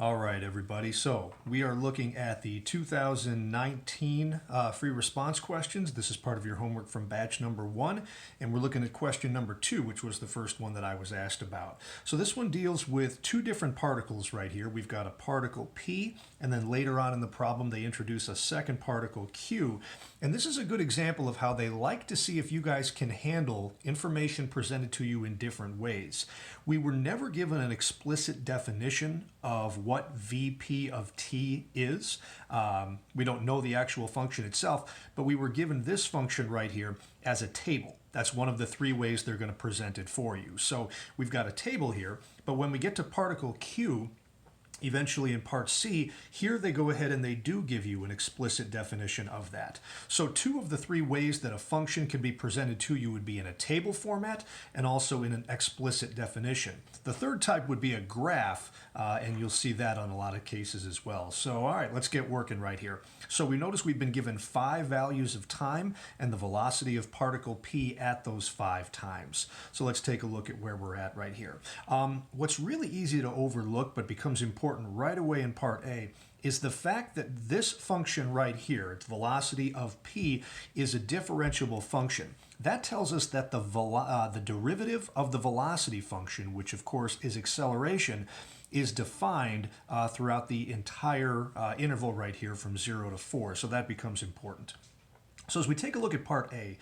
All right, everybody. So we are looking at the 2019 free response questions. This is part of your homework from batch number 1, and we're looking at question number 2, which was the first one that I was asked about. So this one deals with two different particles right here. We've got a particle P, and then later on in the problem they introduce a second particle Q. And this is a good example of how they like to see if you guys can handle information presented to you in different ways. We were never given an explicit definition of what VP of t is. We don't know the actual function itself, but we were given this function right here as a table. That's one of the three ways they're going to present it for you. So we've got a table here, but when we get to particle Q, eventually in part C, here they go ahead and they do give you an explicit definition of that. So two of the three ways that a function can be presented to you would be in a table format and also in an explicit definition. The third type would be a graph, and you'll see that on a lot of cases as well. So all right, let's get working right here. So we notice we've been given 5 values of time and the velocity of particle P at those 5 times. So let's take a look at where we're at right here. What's really easy to overlook but becomes important right away in part A is the fact that this function right here, its velocity of p, is a differentiable function. That tells us that the derivative of the velocity function, which of course is acceleration, is defined throughout the entire interval right here from 0 to 4. So that becomes important. So as we take a look at part A,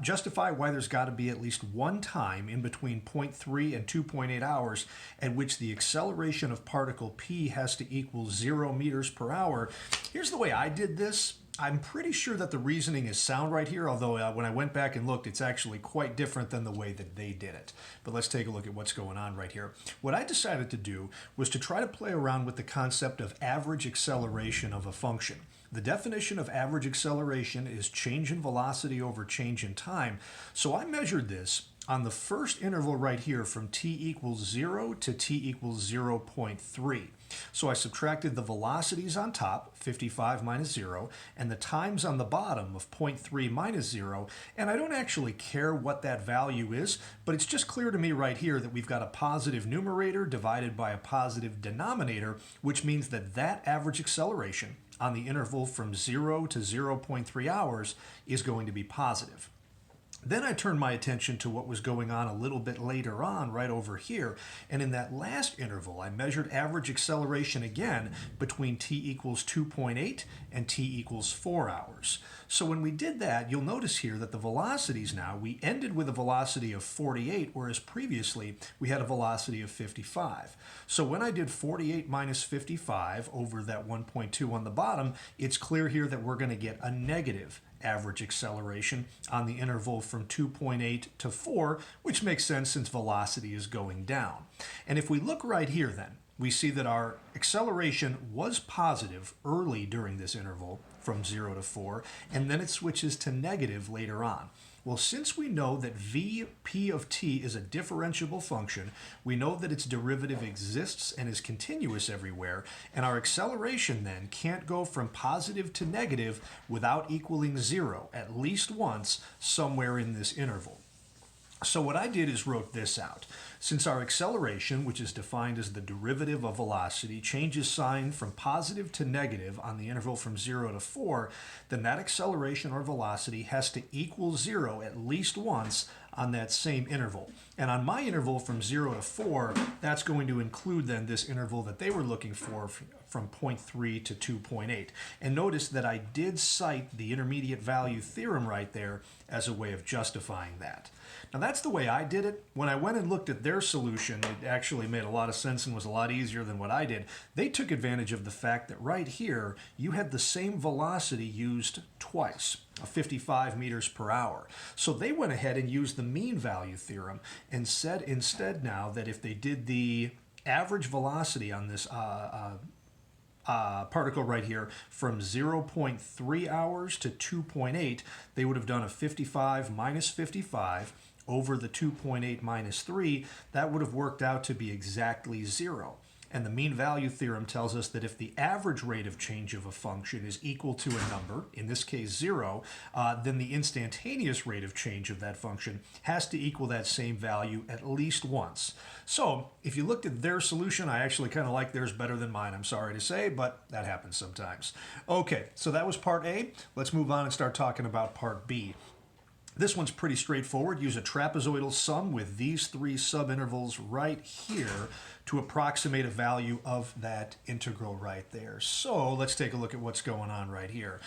justify why there's got to be at least one time in between 0.3 and 2.8 hours at which the acceleration of particle P has to equal 0 meters per hour. Here's the way I did this. I'm pretty sure that the reasoning is sound right here, although when I went back and looked, it's actually quite different than the way that they did it. But let's take a look at what's going on right here. What I decided to do was to try to play around with the concept of average acceleration of a function. The definition of average acceleration is change in velocity over change in time. So I measured this on the first interval right here from t equals 0 to t equals 0.3. So I subtracted the velocities on top, 55 minus 0, and the times on the bottom of 0.3 minus 0, and I don't actually care what that value is, but it's just clear to me right here that we've got a positive numerator divided by a positive denominator, which means that that average acceleration on the interval from 0 to 0.3 hours is going to be positive. Then I turned my attention to what was going on a little bit later on right over here, and in that last interval I measured average acceleration again between t equals 2.8 and t equals 4 hours. So when we did that, you'll notice here that the velocities now, we ended with a velocity of 48, whereas previously we had a velocity of 55. So when I did 48 minus 55 over that 1.2 on the bottom, it's clear here that we're going to get a negative average acceleration on the interval from 2.8 to 4, which makes sense since velocity is going down. And if we look right here then, we see that our acceleration was positive early during this interval from 0 to 4, and then it switches to negative later on. Well, since we know that Vp of t is a differentiable function, we know that its derivative exists and is continuous everywhere, and our acceleration then can't go from positive to negative without equaling 0 at least once somewhere in this interval. So what I did is wrote this out. Since our acceleration, which is defined as the derivative of velocity, changes sign from positive to negative on the interval from 0 to 4, then that acceleration or velocity has to equal 0 at least once on that same interval. And on my interval from 0 to 4, that's going to include then this interval that they were looking for from 0.3 to 2.8. And notice that I did cite the intermediate value theorem right there as a way of justifying that. Now that's the way I did it. When I went and looked at their solution, it actually made a lot of sense and was a lot easier than what I did. They took advantage of the fact that right here, you had the same velocity used twice, 55 meters per hour. So they went ahead and used the mean value theorem and said instead now that if they did the average velocity on this particle right here from 0.3 hours to 2.8, they would have done a 55 minus 55 over the 2.8 minus 3. That would have worked out to be exactly 0. And the mean value theorem tells us that if the average rate of change of a function is equal to a number, in this case 0, then the instantaneous rate of change of that function has to equal that same value at least once. So if you looked at their solution, I actually kind of like theirs better than mine, I'm sorry to say, but that happens sometimes. Okay, so that was part A. Let's move on and start talking about part B. This one's pretty straightforward. Use a trapezoidal sum with these three subintervals right here to approximate a value of that integral right there. So let's take a look at what's going on right here.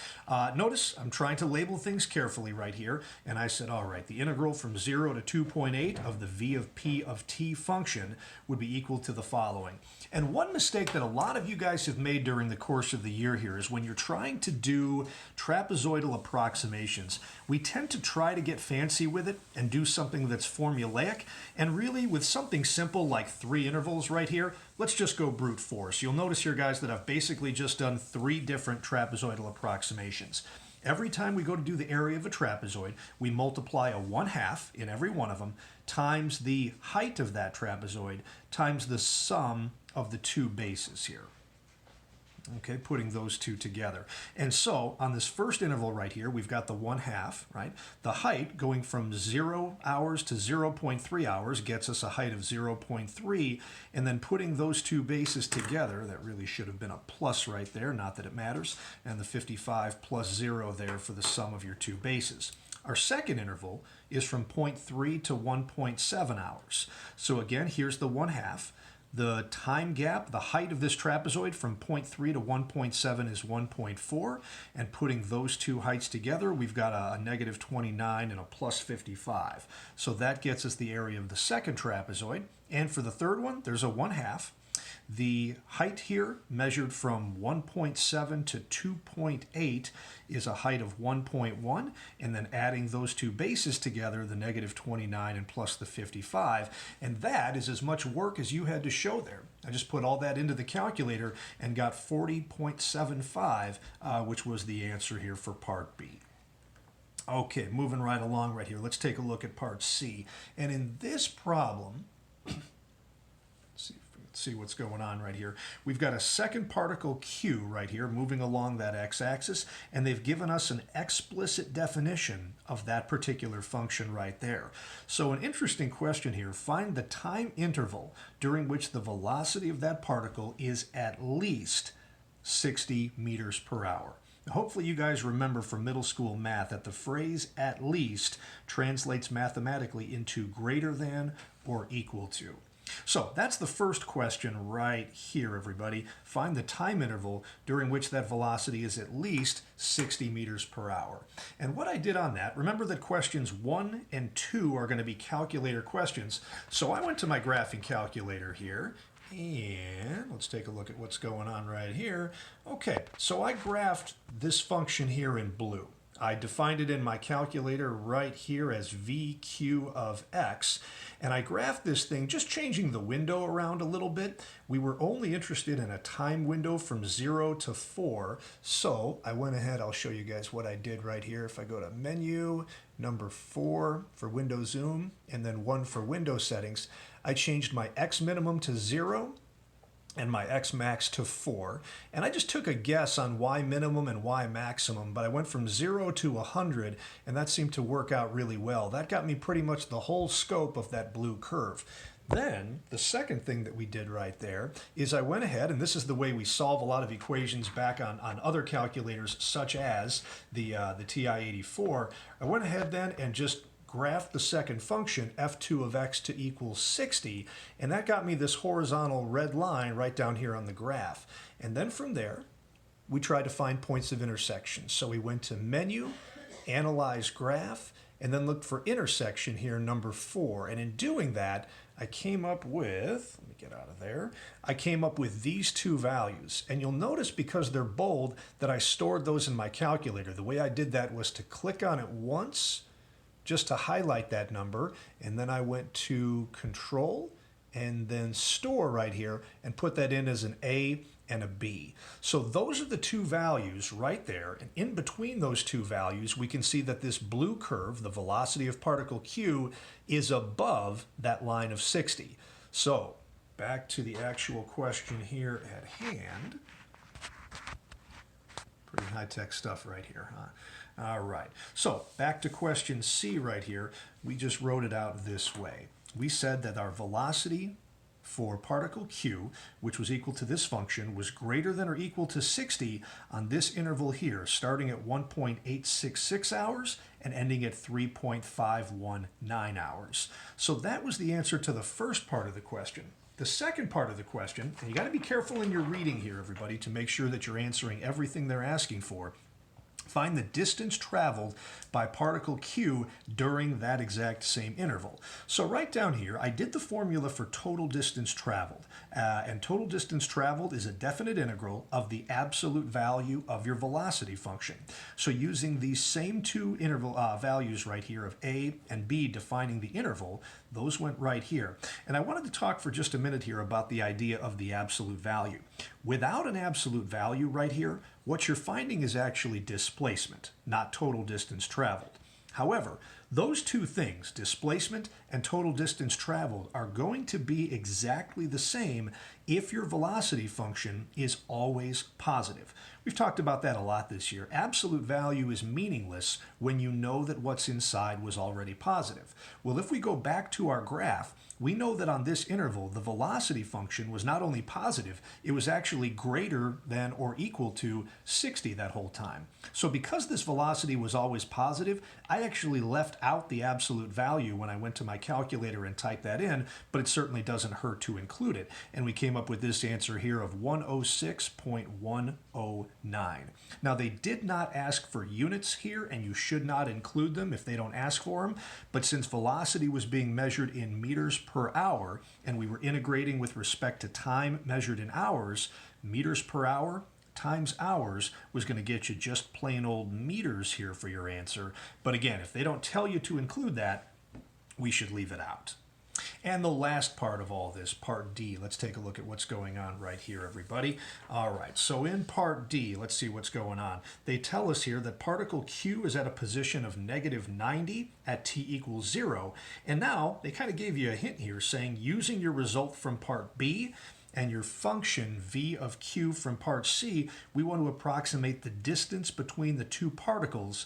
Notice I'm trying to label things carefully right here, and I said, all right, the integral from 0 to 2.8 of the v of p of t function would be equal to the following. And one mistake that a lot of you guys have made during the course of the year here is when you're trying to do trapezoidal approximations, we tend to try to get fancy with it and do something that's formulaic, and really with something simple like 3 intervals right here, let's just go brute force. You'll notice here, guys, that I've basically just done 3 different trapezoidal approximations. Every time we go to do the area of a trapezoid, we multiply a 1/2 in every one of them times the height of that trapezoid times the sum of the 2 bases here. Okay, putting those two together. And so on this first interval right here, we've got the 1/2, right? The height going from 0 hours to 0.3 hours gets us a height of 0.3, and then putting those 2 bases together, that really should have been a plus right there, not that it matters, and the 55 plus 0 there for the sum of your 2 bases. Our second interval is from 0.3 to 1.7 hours. So again, here's the 1/2. The time gap, the height of this trapezoid from 0.3 to 1.7 is 1.4, and putting those two heights together, we've got a negative 29 and a plus 55. So that gets us the area of the second trapezoid. And for the third one, there's a 1/2. The height here, measured from 1.7 to 2.8, is a height of 1.1, and then adding those 2 bases together, the negative 29 and plus the 55, and that is as much work as you had to show there. I just put all that into the calculator and got 40.75, which was the answer here for part B. Okay, moving right along right here, let's take a look at part C. And in this problem, see what's going on right here. We've got a second particle q right here moving along that x-axis, and they've given us an explicit definition of that particular function right there. So an interesting question here, find the time interval during which the velocity of that particle is at least 60 meters per hour. Hopefully you guys remember from middle school math that the phrase at least translates mathematically into greater than or equal to. So that's the first question right here, everybody. Find the time interval during which that velocity is at least 60 meters per hour. And what I did on that, remember that questions 1 and 2 are going to be calculator questions. So I went to my graphing calculator here, and let's take a look at what's going on right here. Okay, so I graphed this function here in blue. I defined it in my calculator right here as VQ of X, and I graphed this thing just changing the window around a little bit. We were only interested in a time window from 0 to 4, so I went ahead, I'll show you guys what I did right here. If I go to Menu, number 4 for Window Zoom, and then 1 for Window Settings, I changed my X minimum to 0, and my X max to 4. And I just took a guess on Y minimum and Y maximum, but I went from 0 to 100, and that seemed to work out really well. That got me pretty much the whole scope of that blue curve. Then, the second thing that we did right there is I went ahead, and this is the way we solve a lot of equations back on other calculators, such as the TI-84. I went ahead then and just graphed the second function, f2 of x to equal 60, and that got me this horizontal red line right down here on the graph. And then from there, we tried to find points of intersection. So we went to Menu, Analyze Graph, and then looked for intersection here, number 4. And in doing that, I came up with, let me get out of there, I came up with these two values. And you'll notice because they're bold that I stored those in my calculator. The way I did that was to click on it once, just to highlight that number, and then I went to Control and then Store right here and put that in as an A and a B. So those are the two values right there, and in between those two values we can see that this blue curve, the velocity of particle Q, is above that line of 60. So back to the actual question here at hand. Pretty high-tech stuff right here, huh? All right, so back to question C right here. We just wrote it out this way. We said that our velocity for particle Q, which was equal to this function, was greater than or equal to 60 on this interval here, starting at 1.866 hours and ending at 3.519 hours. So that was the answer to the first part of the question. The second part of the question, and you got to be careful in your reading here, everybody, to make sure that you're answering everything they're asking for. Find the distance traveled by particle Q during that exact same interval. So right down here, I did the formula for total distance traveled. And total distance traveled is a definite integral of the absolute value of your velocity function. So using these same two interval values right here of A and B defining the interval, those went right here. And I wanted to talk for just a minute here about the idea of the absolute value. Without an absolute value right here, what you're finding is actually displacement, not total distance traveled. However, those two things, displacement and total distance traveled, are going to be exactly the same if your velocity function is always positive. We've talked about that a lot this year. Absolute value is meaningless when you know that what's inside was already positive. Well, if we go back to our graph, we know that on this interval, the velocity function was not only positive, it was actually greater than or equal to 60 that whole time. So because this velocity was always positive, I actually left out the absolute value when I went to my calculator and typed that in, but it certainly doesn't hurt to include it. And we came up with this answer here of 106.109. Now, they did not ask for units here, and you should not include them if they don't ask for them, but since velocity was being measured in meters per hour, and we were integrating with respect to time measured in hours, meters per hour times hours was going to get you just plain old meters here for your answer. But again, if they don't tell you to include that, we should leave it out. And the last part of all this, part D, let's take a look at what's going on right here, everybody. All right, so in part D, let's see what's going on. They tell us here that particle Q is at a position of -90 at t equals 0. And now they kind of gave you a hint here saying using your result from part B and your function v of q from part C, we want to approximate the distance between the two particles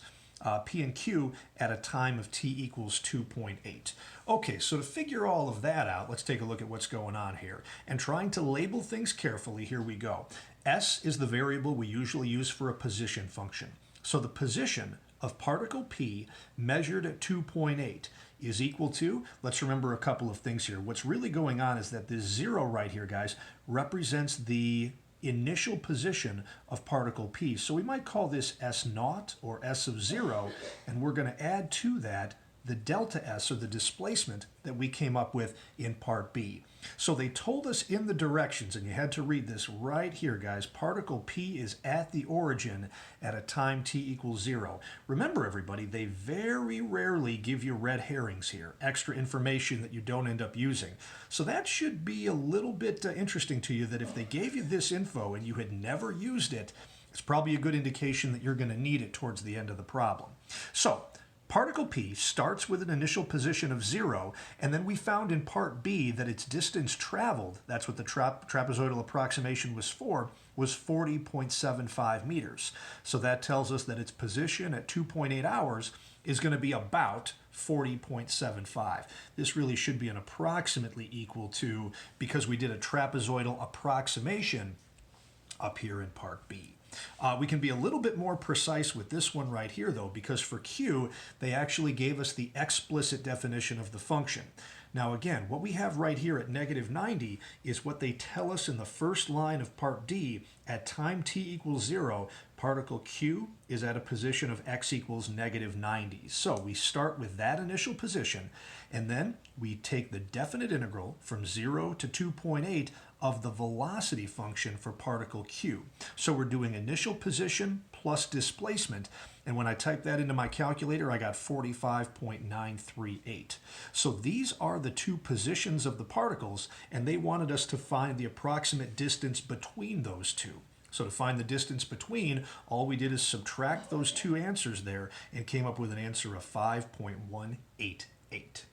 P and Q at a time of t equals 2.8. Okay, so to figure all of that out, let's take a look at what's going on here. And trying to label things carefully, here we go. S is the variable we usually use for a position function. So the position of particle P measured at 2.8 is equal to, let's remember a couple of things here. What's really going on is that this 0 right here, guys, represents the initial position of particle P. So we might call this S0 or S of 0, and we're going to add to that the delta S, or the displacement, that we came up with in part B. So they told us in the directions, and you had to read this right here, guys, particle P is at the origin at a time t equals 0. Remember, everybody, they very rarely give you red herrings here, extra information that you don't end up using. So that should be a little bit interesting to you, that if they gave you this info and you had never used it, it's probably a good indication that you're going to need it towards the end of the problem. So particle P starts with an initial position of 0, and then we found in part B that its distance traveled, that's what the trapezoidal approximation was for, was 40.75 meters. So that tells us that its position at 2.8 hours is going to be about 40.75. This really should be an approximately equal to, because we did a trapezoidal approximation up here in part B. We can be a little bit more precise with this one right here, though, because for Q, they actually gave us the explicit definition of the function. Now, again, what we have right here at -90 is what they tell us in the first line of part D. At time t equals 0, particle Q is at a position of x equals -90. So we start with that initial position, and then we take the definite integral from 0 to 2.8 of the velocity function for particle Q. So we're doing initial position plus displacement, and when I type that into my calculator, I got 45.938. So these are the two positions of the particles, and they wanted us to find the approximate distance between those two. So to find the distance between, all we did is subtract those two answers there and came up with an answer of 5.188.